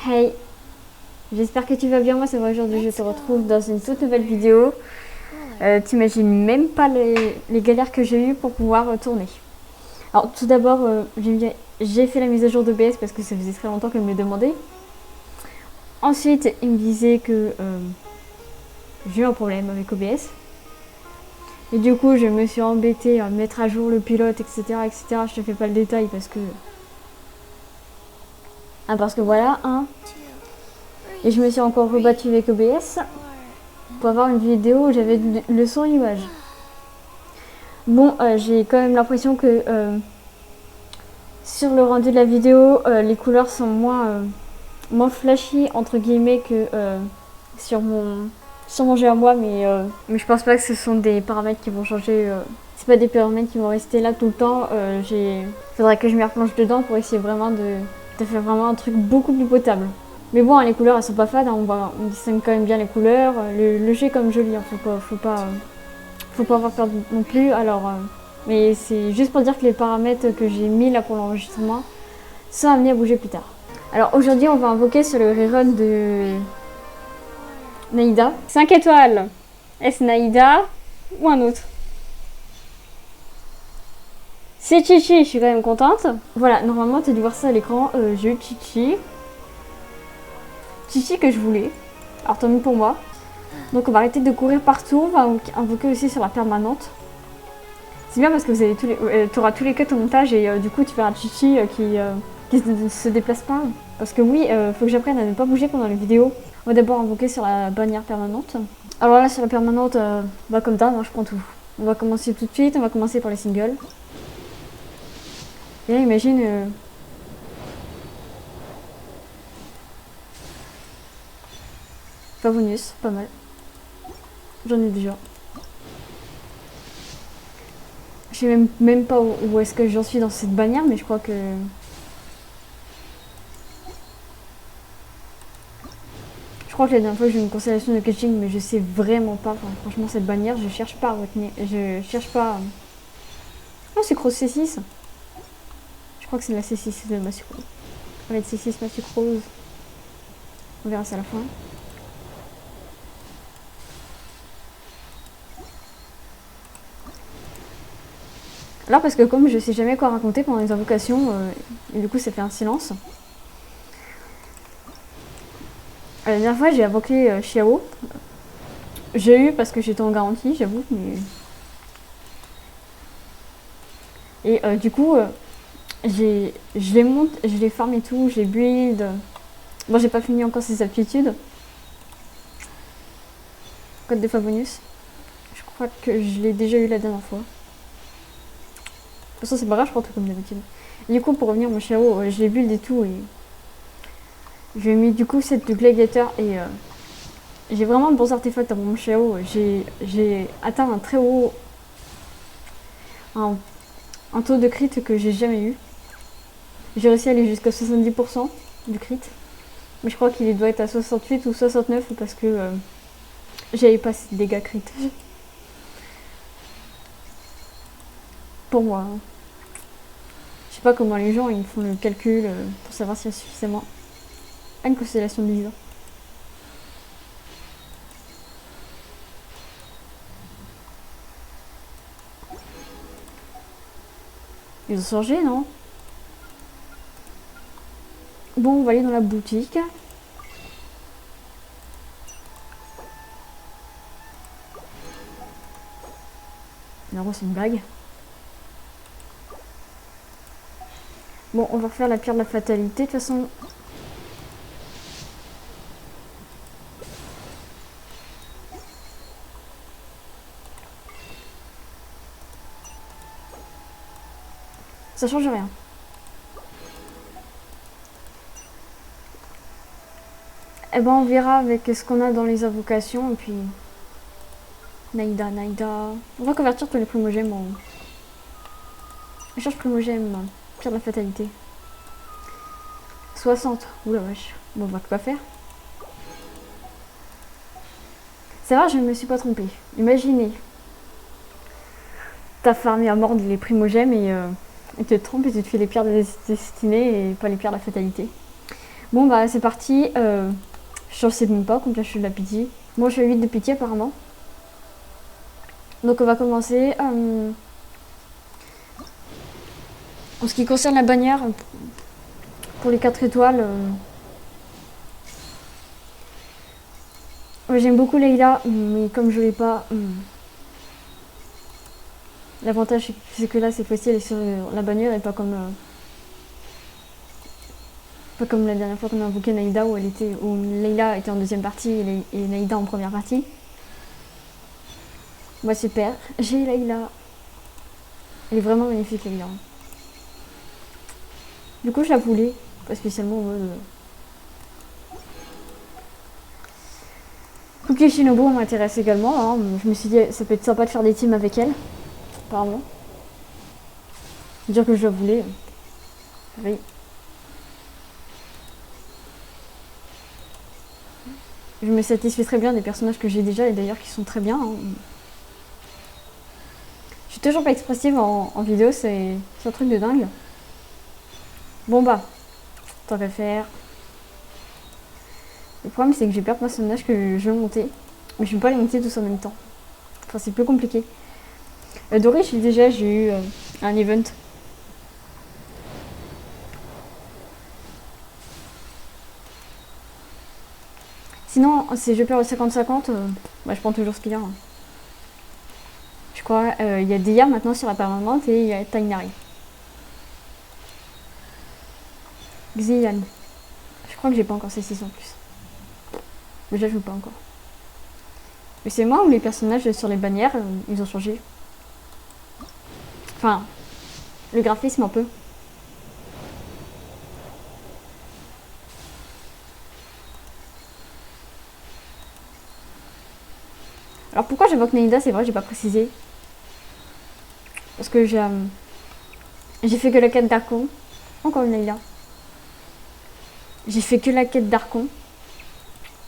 Hey, j'espère que tu vas bien. Moi, c'est vrai, aujourd'hui, je te retrouve dans une toute nouvelle vidéo. T'imagines même pas les galères que j'ai eues pour pouvoir tourner. Alors, tout d'abord, j'ai fait la mise à jour d'OBS parce que ça faisait très longtemps qu'elle me demandait. Ensuite, il me disait que j'ai eu un problème avec OBS. Et du coup, je me suis embêtée à mettre à jour le pilote, etc., etc. Je te fais pas le détail parce que... Ah, parce que voilà, hein. Et je me suis encore rebattue avec OBS pour avoir une vidéo où j'avais le son image. Bon, j'ai quand même l'impression que sur le rendu de la vidéo, les couleurs sont moins flashy entre guillemets que sur mon jeu à moi, mais je pense pas que ce sont des paramètres qui vont changer. C'est pas des paramètres qui vont rester là tout le temps. Faudrait que je m'y replonge dedans pour essayer vraiment de faire vraiment un truc beaucoup plus potable. Mais bon, les couleurs elles sont pas fades, hein, on distingue quand même bien les couleurs. Le jeu est comme joli, hein, faut pas avoir peur non plus. Alors, mais c'est juste pour dire que les paramètres que j'ai mis là pour l'enregistrement sont amenés à bouger plus tard. Alors aujourd'hui, on va invoquer sur le rerun de Naïda. 5 étoiles. Est-ce Naïda ou un autre? C'est Chichi, je suis quand même contente. Voilà, normalement tu as dû voir ça à l'écran. J'ai eu Chichi. Chichi que je voulais. Alors tant mieux pour moi. Donc on va arrêter de courir partout. On va invoquer aussi sur la permanente. C'est bien parce que vous avez tu auras tous les cuts au montage et du coup tu verras Chichi qui ne se déplace pas. Parce que oui, faut que j'apprenne à ne pas bouger pendant les vidéos. On va d'abord invoquer sur la bannière permanente. Alors là sur la permanente, comme d'hab, moi je prends tout. On va commencer tout de suite, on va commencer par les singles. Et là imagine... Favonius, pas mal. J'en ai déjà. Je sais même pas où est-ce que j'en suis dans cette bannière, mais je crois que... Je crois que la dernière fois j'ai eu une constellation de catching, mais je sais vraiment pas. Enfin, franchement, cette bannière, je cherche pas à retenir. Je cherche pas. Oh, c'est Cross C6. Je crois que c'est la C6 de ma sucrose. Ça va être C6 ma sucrose. On verra ça à la fin. Alors, parce que comme je sais jamais quoi raconter pendant les invocations, et du coup, ça fait un silence. La dernière fois, j'ai invoqué Xiao. J'ai eu parce que j'étais en garantie, j'avoue, mais. Et du coup, je les farm et tout, j'ai build. Bon, j'ai pas fini encore ses aptitudes. Code de Favonius. Je crois que je l'ai déjà eu la dernière fois. De toute façon, c'est pas grave, je prends tout comme d'habitude. Et du coup, pour revenir, mon Xiao, je l'ai build et tout. Et j'ai mis du coup cette Gladiator et j'ai vraiment de bons artefacts dans mon Xiao. J'ai atteint un très haut. Un taux de crit que j'ai jamais eu. J'ai réussi à aller jusqu'à 70% du crit. Mais je crois qu'il doit être à 68 ou 69 parce que j'avais pas ces dégâts crit. Pour moi. Hein. Je sais pas comment les gens ils font le calcul pour savoir s'il y a suffisamment. Ah, une constellation de Lisa. Ils ont changé, non? Bon, on va aller dans la boutique. Non, c'est une blague. Bon, on va refaire la pierre de la fatalité. De toute façon... Ça change rien. Eh ben, on verra avec ce qu'on a dans les invocations. Et puis... Naïda. On va convertir tous les primogèmes en... Échange primogème. Pierre de la fatalité. 60. Oula vache. Bon, on va quoi faire. C'est vrai, je ne me suis pas trompée. Imaginez. T'as farmé à mort les primogèmes et tu te trompes et tu te fais les pierres de destinée et pas les pierres de la fatalité. Bon bah c'est parti. Je sais même pas combien je suis de la pitié. Moi je suis à 8 de pitié apparemment. Donc on va commencer. En ce qui concerne la bannière, pour les 4 étoiles, j'aime beaucoup Layla, mais comme je l'ai pas, l'avantage c'est que là cette fois-ci elle est sur la bannière et pas comme la dernière fois qu'on a invoqué Naïda où Layla était en deuxième partie et Naïda en première partie. Bah super, j'ai Layla. Elle est vraiment magnifique Layla. Du coup je la voulais, pas spécialement en mode... Cookie Shinobu m'intéresse également, hein. Je me suis dit ça peut être sympa de faire des teams avec elle, apparemment. Dire que je la voulais. Oui. Je me satisfais très bien des personnages que j'ai déjà et d'ailleurs qui sont très bien. Hein. Je suis toujours pas expressive en vidéo, c'est un truc de dingue. Bon bah, tant qu'à faire. Le problème c'est que j'ai plein de personnages que je veux monter, mais je peux pas les monter tous en même temps. Enfin c'est plus compliqué. Dory, j'ai eu un event. Sinon, si je perds le 50-50, bah, je prends toujours ce qu'il y a. Hein. Je crois il y a Dia maintenant sur la permanente et il y a Tainari. Xian. Je crois que j'ai pas encore ces 6 en plus. Mais je la joue pas encore. Mais c'est moi ou les personnages sur les bannières, ils ont changé. Enfin, le graphisme un peu. Alors pourquoi j'évoque Naïda, c'est vrai, j'ai pas précisé. Parce que j'ai fait que la quête d'Archon. Encore une Naïda. J'ai fait que la quête d'Archon.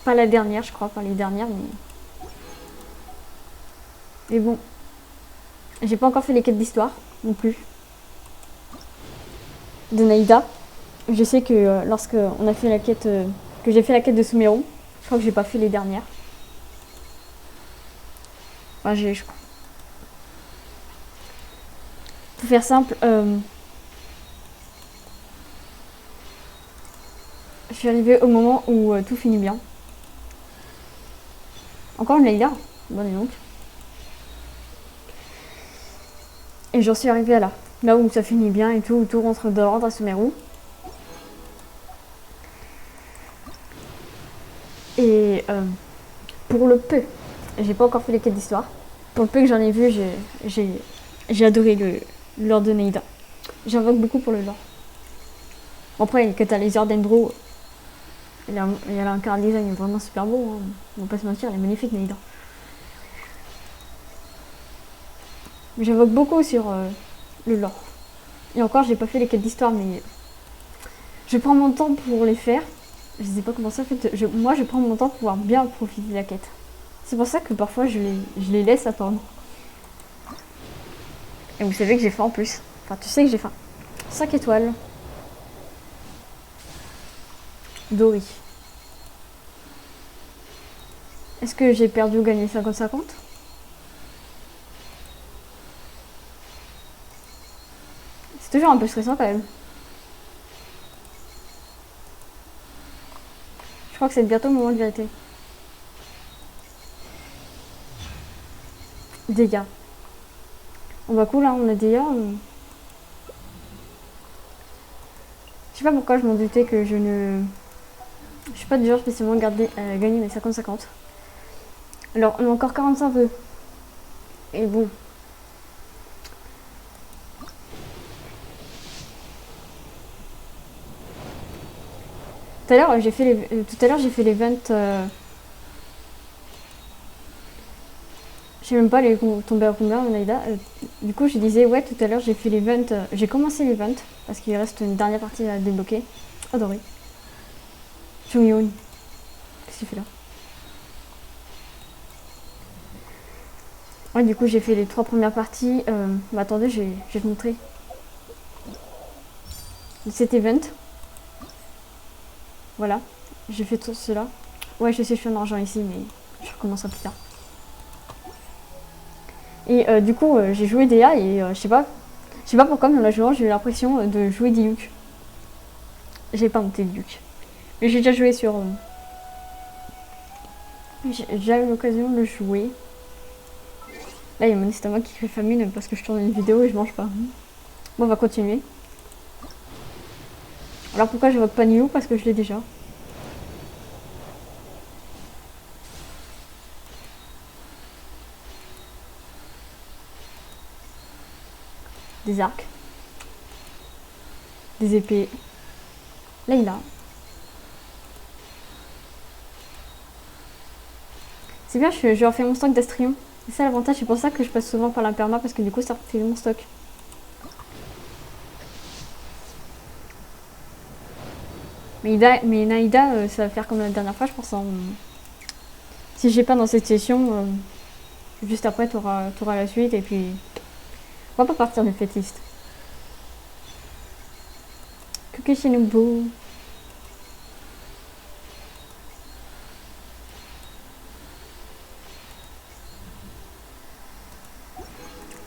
Pas la dernière, je crois, pas les dernières, mais... Mais bon. J'ai pas encore fait les quêtes d'histoire, non plus. De Naïda. Je sais que lorsque on a fait la quête... que j'ai fait la quête de Sumeru, je crois que j'ai pas fait les dernières. Enfin, je crois. Pour faire simple, je suis arrivée au moment où tout finit bien. Encore une Layla. Bon, et donc. Et j'en suis arrivée à là. Là où ça finit bien et tout, où tout rentre dans l'ordre à Sumeru. Et pour le peu, j'ai pas encore fait les quêtes d'histoire. Pour le peu que j'en ai vu, j'ai adoré le lore de Neida. J'invoque beaucoup pour le lore. Après, le catalyseur d'Endro, elle a un car design vraiment super beau. Hein. On va pas se mentir, elle est magnifique Neida. Mais j'invoque beaucoup sur le lore. Et encore, j'ai pas fait les quêtes d'histoire, mais je prends mon temps pour les faire. Je sais pas comment ça fait. Moi, je prends mon temps pour pouvoir bien profiter de la quête. C'est pour ça que parfois, je les laisse attendre. Et vous savez que j'ai faim en plus. Enfin, tu sais que j'ai faim. 5 étoiles. Dory. Est-ce que j'ai perdu ou gagné 50-50 ? C'est toujours un peu stressant quand même. Je crois que c'est bientôt le moment de vérité. Dégâts. On va cool, hein, on a dégâts. Je sais pas pourquoi je m'en doutais que je ne... Je suis pas du genre spécialement gagner mes 50-50. Alors, on a encore 45 vœux. Et bon. Tout à l'heure, j'ai fait les ventes. Je sais même pas les tomber à combien, Naïda. Du coup, je disais, ouais, tout à l'heure, j'ai fait les ventes. J'ai commencé les ventes parce qu'il reste une dernière partie à débloquer. Adoré. Chung-Yoon. Qu'est-ce qu'il fait là? Ouais, du coup, j'ai fait les 3 premières parties. Bah, attendez, je vais te montrer. Cet event. Voilà, j'ai fait tout cela. Ouais, je sais, je suis en argent ici, mais je recommencerai plus tard. Et du coup, j'ai joué DA et je sais pas pourquoi, mais en la jouant, j'ai eu l'impression de jouer Diluc. J'ai pas monté Diluc. Mais j'ai déjà joué sur. J'ai déjà eu l'occasion de le jouer. Là, il y a mon estomac qui fait famine parce que je tourne une vidéo et je mange pas. Bon, on va continuer. Alors pourquoi j'évoque pas Nioh? Parce que je l'ai déjà. Des arcs. Des épées. Là, il a. C'est bien, je refais mon stock d'Astrion. C'est ça l'avantage, c'est pour ça que je passe souvent par la perma parce que du coup, ça refait mon stock. Mais Naïda, ça va faire comme la dernière fois, je pense. Hein. Si j'ai pas dans cette session, juste après, t'auras la suite et puis. On va pas partir du fétiste. Coucou Shinobu.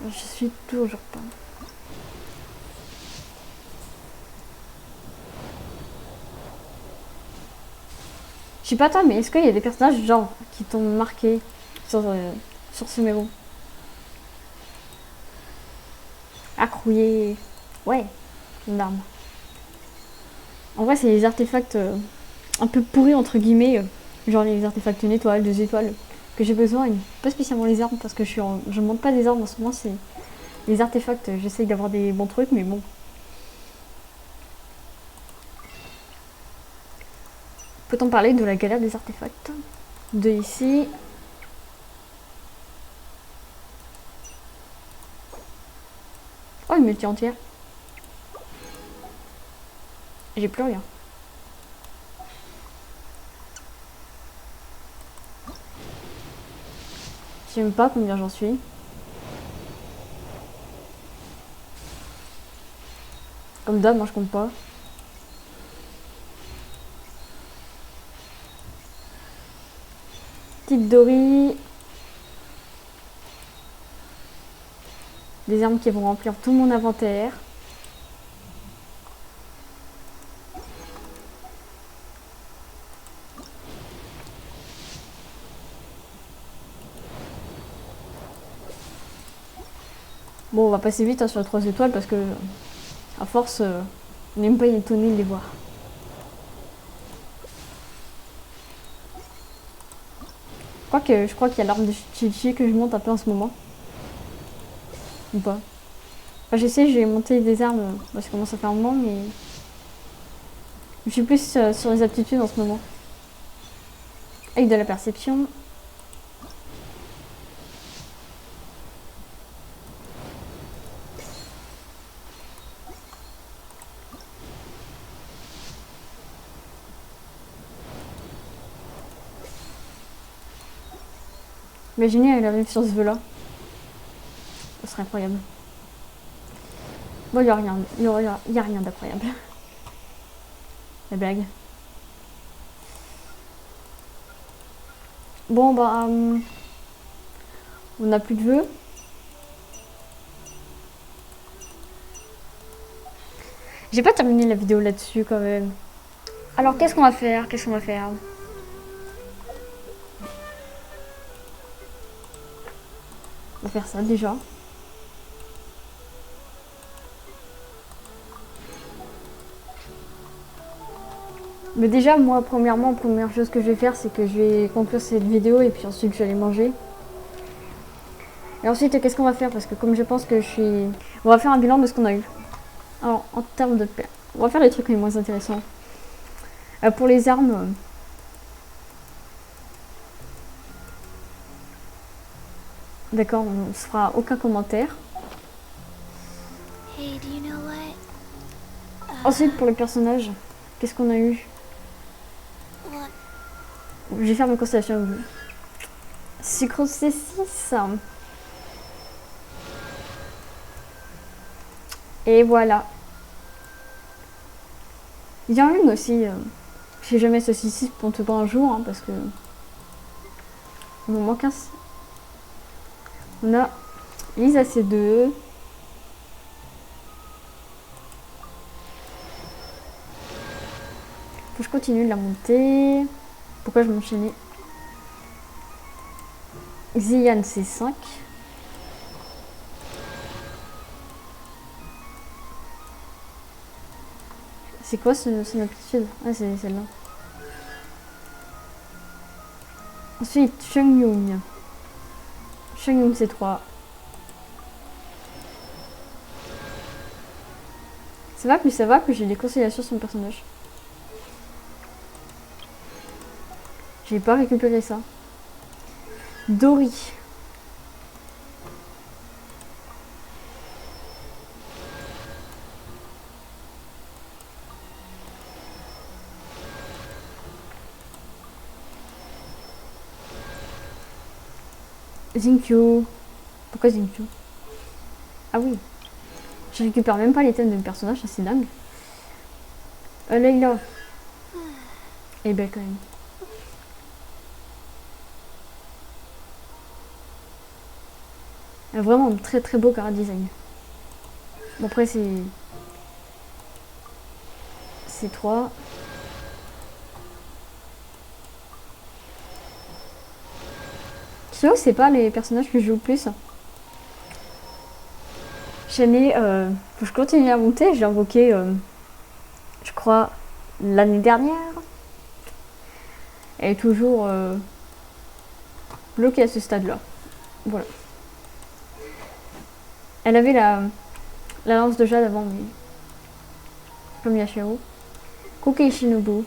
Je suis toujours pas. Je sais pas toi, mais est-ce qu'il y a des personnages genre qui t'ont marqué sur ce mémo? Accrouillé. Ouais, une arme. En vrai, c'est les artefacts un peu pourris entre guillemets, genre les artefacts une étoile, 2 étoiles, que j'ai besoin, et pas spécialement les armes parce que je monte pas des armes en ce moment, c'est les artefacts, j'essaye d'avoir des bons trucs, mais bon. Peut-on parler de la galère des artefacts? De ici. Oh, une multi entière. J'ai plus rien. Je sais même pas combien j'en suis. Comme d'hab, moi je compte pas. Petite Dory. Des armes qui vont remplir tout mon inventaire. Bon, on va passer vite hein, sur les 3 étoiles parce que, à force, on n'est même pas étonné de les voir. Je crois qu'il y a l'arme de Chichi que je monte un peu en ce moment. Ou pas. Enfin, je sais, j'ai monté des armes, ça commence à faire un moment, mais. Je suis plus sur les aptitudes en ce moment. Avec de la perception. Imaginez, elle arrive sur ce vœu-là. Ce serait incroyable. Bon, il y a rien d'incroyable. La blague. Bon, bah. On n'a plus de vœux. J'ai pas terminé la vidéo là-dessus quand même. Alors, qu'est-ce qu'on va faire? On va faire ça déjà. Mais déjà, moi, première chose que je vais faire, c'est que je vais conclure cette vidéo et puis ensuite je vais aller manger. Et ensuite, qu'est-ce qu'on va faire? Parce que comme je pense que je suis... On va faire un bilan de ce qu'on a eu. Alors, en termes de paix, on va faire les trucs les moins intéressants. Pour les armes... D'accord, on ne se fera aucun commentaire. Hey, do you know what? Ensuite, pour les personnages, qu'est-ce qu'on a eu? What? Je vais faire mes constellations avec vous. Sucre C6. Et voilà. Il y en a une aussi. Je Si jamais ceci pour te prendre un jour, hein, parce que il nous manque un. On a Lisa C2. Faut que je continue de la monter. Pourquoi je m'enchaînais? Xian C5. C'est quoi son aptitude? Ah, c'est celle-là. Ensuite, Shengyun. Shengyun C3. Ça va, plus j'ai des consolations sur son personnage. J'ai pas récupéré ça. Dori. Xingqiu. Pourquoi Xingqiu? Ah oui. Je récupère même pas les thèmes de mes personnages, c'est dingue. Layla. Elle est belle quand même. Elle a vraiment un très très beau cara design. Bon après c'est 3. Sinon c'est pas les personnages que je joue le plus. J'en ai, faut que je continue à monter, j'ai invoqué, je crois, l'année dernière. Elle est toujours bloquée à ce stade-là. Voilà. Elle avait la lance de jade avant, mais comme Yashiro. Kokei Shinobu.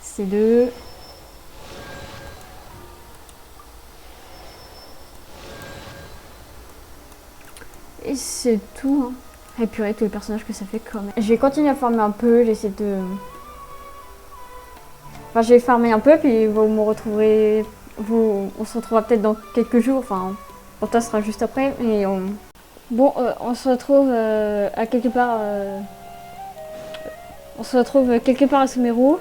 C'est 2. Et c'est tout. Hein. Et purée, tous les personnages que ça fait quand même. Je vais continuer à farmer un peu, j'essaie de... Enfin, je vais farmer un peu, puis vous me retrouverez... On se retrouvera peut-être dans quelques jours, enfin... Pour toi, ce sera juste après, et on... Bon, on se retrouve à quelque part... On se retrouve quelque part à Sumeru.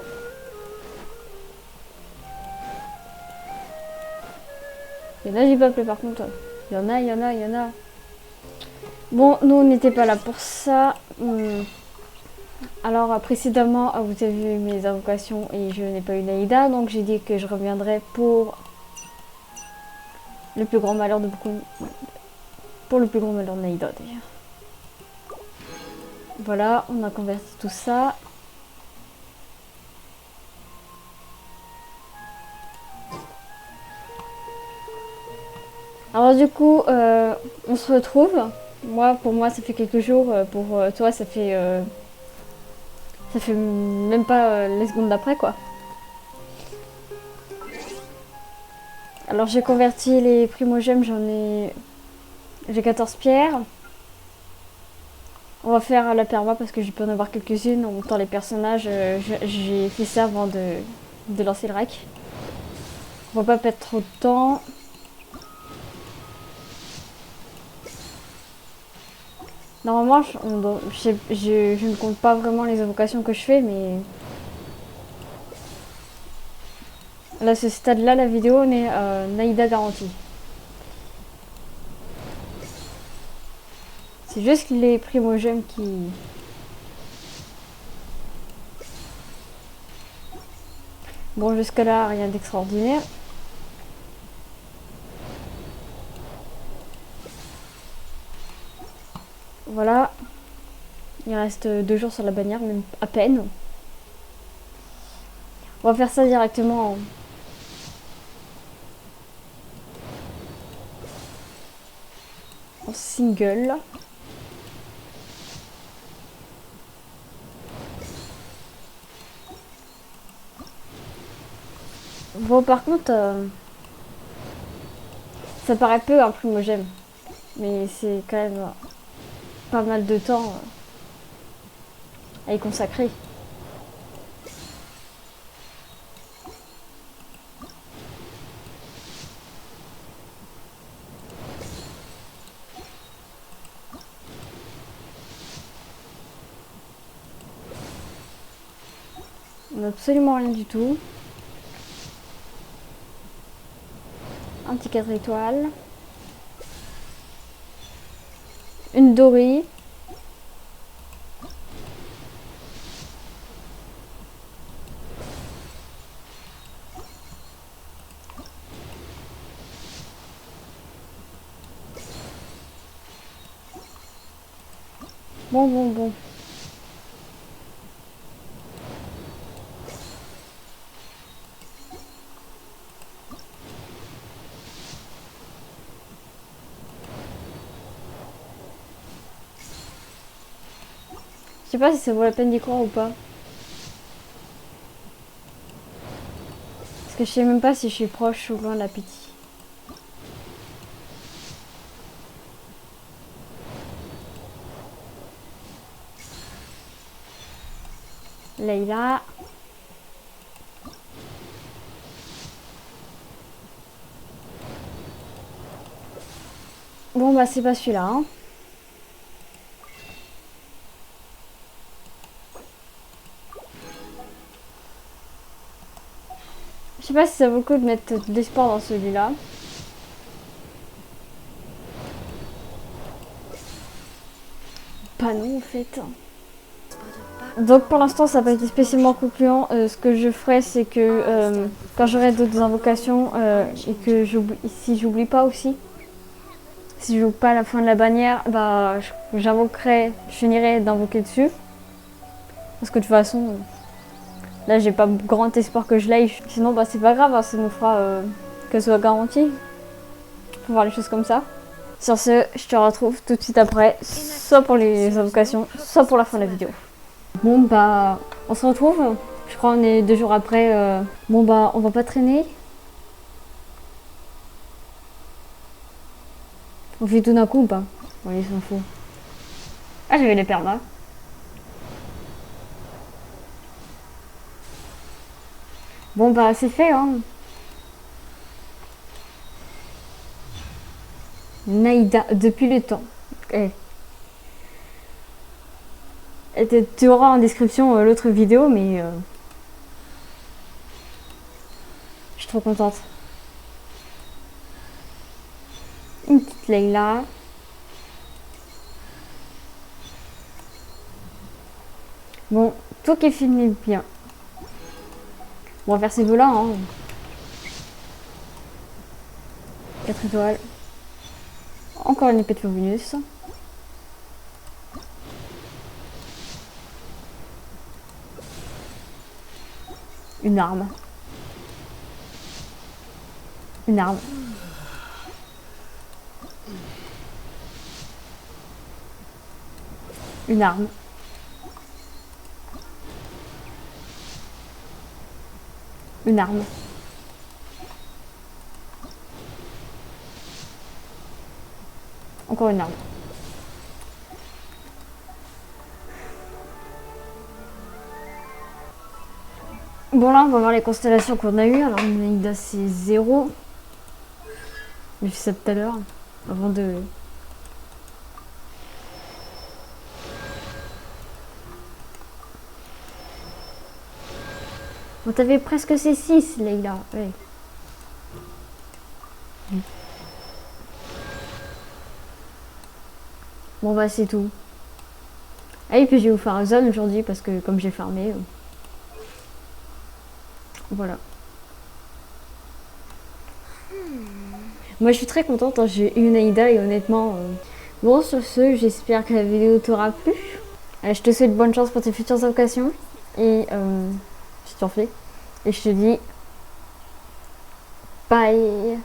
Il y en a du peuple par contre. Il y en a. Bon, nous on n'était pas là pour ça. Alors précédemment, vous avez vu mes invocations et je n'ai pas eu Naïda, donc j'ai dit que je reviendrai pour le plus grand malheur de beaucoup. Pour le plus grand malheur de Naïda d'ailleurs. Voilà, on a converti tout ça. Alors du coup, on se retrouve. Pour moi, ça fait quelques jours. Pour toi, ça fait même pas les secondes d'après, quoi. Alors j'ai converti les primogèmes, j'ai 14 pierres. On va faire la perma parce que je peux en avoir quelques-unes. En montant les personnages, j'ai fait ça avant de lancer le rack. On va pas perdre trop de temps. Normalement, je ne compte pas vraiment les invocations que je fais, mais... Là, à ce stade-là, la vidéo, on est Naïda garantie. C'est juste les primogèmes qui... Bon, jusque là, rien d'extraordinaire. Voilà. Il reste 2 jours sur la bannière, même à peine. On va faire ça directement en single. Bon, par contre, ça paraît peu un primogème, mais c'est quand même pas mal de temps à y consacrer. On n'a absolument rien du tout. Un petit 4 étoiles. Une dorée. Bon. Je sais pas si ça vaut la peine d'y croire ou pas. Parce que je sais même pas si je suis proche ou loin de la petite. Leïla. Bon bah c'est pas celui-là. Hein. Je sais pas si ça vaut le coup de mettre de l'espoir dans celui-là. Pas non en fait. Donc pour l'instant ça n'a pas été spécialement concluant. Ce que je ferai c'est que quand j'aurai d'autres invocations et que si j'oublie pas aussi, si je joue pas à la fin de la bannière, bah j'invoquerai, je finirai d'invoquer dessus. Parce que de toute façon, là j'ai pas grand espoir que je l'aille. Sinon bah c'est pas grave, hein, ça nous fera que ce soit garanti. Pour voir les choses comme ça. Sur ce, je te retrouve tout de suite après, soit pour les invocations, soit pour la fin de la vidéo. Bon bah, on se retrouve. Je crois on est 2 jours après. Bon bah, on va pas traîner. On fait tout d'un coup ou pas? Oui, il s'en fout. Ah, j'avais les permas. Bon bah, c'est fait hein. Naïda, depuis le temps. Eh. Et tu auras en description l'autre vidéo, mais je suis trop contente. Une petite Leïla. Bon, tout qui est filmé bien. Bon, on va faire ces vœux-là. Hein. 4 étoiles. Encore une épée de Fauvinus. Une arme. Une arme. Une arme. Une arme. Encore une arme. Bon là on va voir les constellations qu'on a eues. Alors Naïda c'est 0. J'ai fait ça tout à l'heure. Avant de... Bon t'avais presque ces 6 Leïla. Ouais. Bon bah c'est tout. Ah et puis je vais vous faire un zone aujourd'hui parce que comme j'ai farmé. Voilà. Moi je suis très contente, hein. J'ai eu une Naïda et honnêtement... Bon sur ce, j'espère que la vidéo t'aura plu. Je te souhaite bonne chance pour tes futures occasions. Et si tu en fais. Et je te dis... Bye.